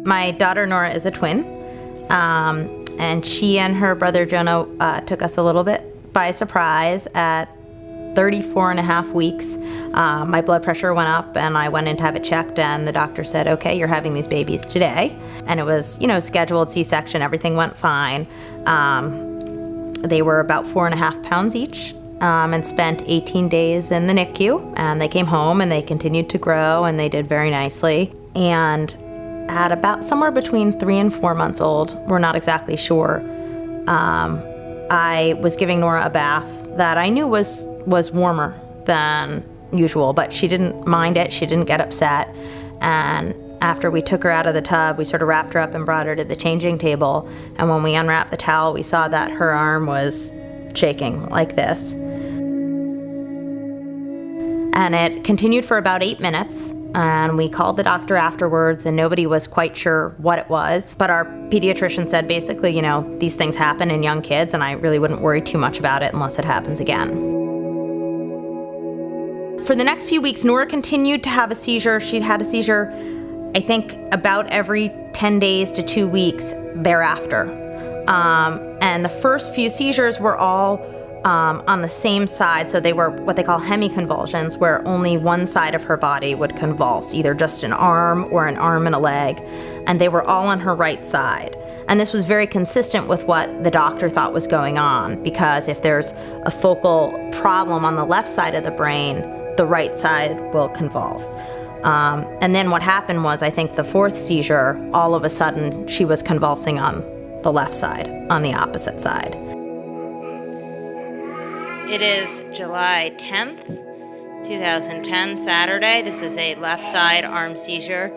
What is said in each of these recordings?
My daughter Norah is a twin, and she and her brother Jonah took us a little bit by surprise at 34 and a half weeks. My blood pressure went up and I went in to have it checked, and the doctor said, okay, you're having these babies today. And it was, scheduled C-section, everything went fine. They were about 4.5 pounds each, and spent 18 days in the NICU, and they came home and they continued to grow and they did very nicely. And at about somewhere between 3 and 4 months old, we're not exactly sure, I was giving Norah a bath that I knew was warmer than usual, but she didn't mind it, she didn't get upset. And after we took her out of the tub, we sort of wrapped her up and brought her to the changing table, and when we unwrapped the towel, we saw that her arm was shaking like this. And it continued for about 8 minutes, and we called the doctor afterwards, and nobody was quite sure what it was. But our pediatrician said basically, these things happen in young kids, and I really wouldn't worry too much about it unless it happens again. For the next few weeks, Norah continued to have a seizure. She'd had a seizure, I think, about every 10 days to 2 weeks thereafter. And the first few seizures were all on the same side, so they were what they call hemiconvulsions, where only one side of her body would convulse, either just an arm or an arm and a leg, and they were all on her right side. And this was very consistent with what the doctor thought was going on, because if there's a focal problem on the left side of the brain, the right side will convulse. And then what happened was, I think the fourth seizure, all of a sudden she was convulsing on the left side, on the opposite side. It is July 10th, 2010, Saturday. This is a left side arm seizure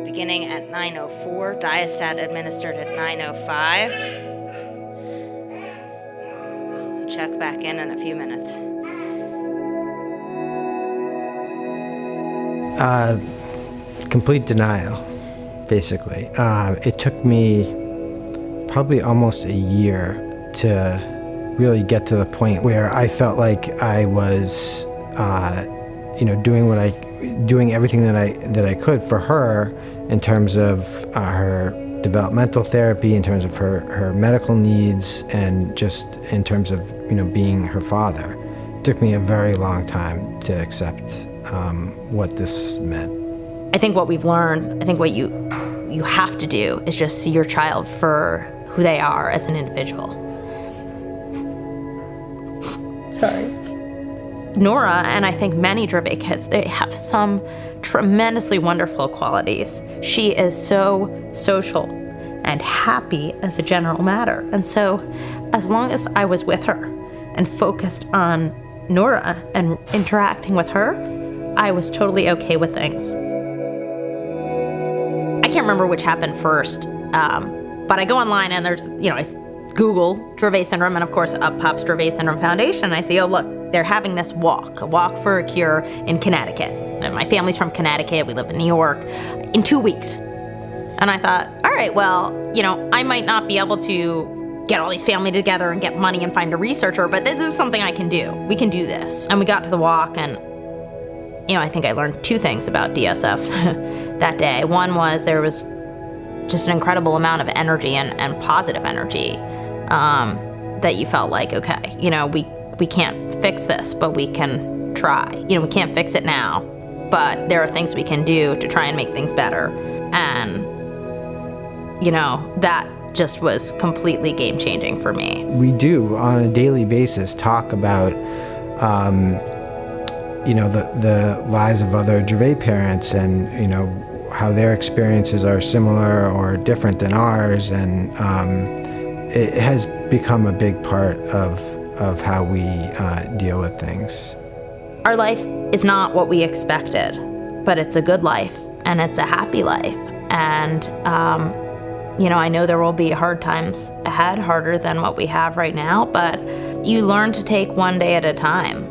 beginning at 9:04, diastat administered at 9:05. I'll check back in a few minutes. Complete denial, basically. It took me probably almost a year to really get to the point where I felt like I was, doing everything that I could for her in terms of her developmental therapy, in terms of her medical needs, and just in terms of being her father. It took me a very long time to accept what this meant. I think what we've learned, I think what you have to do is just see your child for who they are as an individual. Sorry. Norah, and I think many Dravet kids, they have some tremendously wonderful qualities. She is so social and happy as a general matter. And so as long as I was with her and focused on Norah and interacting with her, I was totally okay with things. I can't remember which happened first, but I go online and there's, I Google Dravet syndrome, and of course up pops Dravet Syndrome Foundation, and I see, oh look, they're having this walk, a walk for a cure in Connecticut. And my family's from Connecticut, we live in New York, in 2 weeks. And I thought, all right, well, I might not be able to get all these family together and get money and find a researcher, but this is something I can do. We can do this. And we got to the walk, and I think I learned 2 things about DSF that day. One was there was just an incredible amount of energy and positive energy, that you felt like, okay, we can't fix this, but we can try. We can't fix it now, but there are things we can do to try and make things better. And, that just was completely game-changing for me. We do, on a daily basis, talk about, the lives of other Dravet parents, and, how their experiences are similar or different than ours, and it has become a big part of how we deal with things. Our life is not what we expected, but it's a good life, and it's a happy life. And, I know there will be hard times ahead, harder than what we have right now, but you learn to take one day at a time.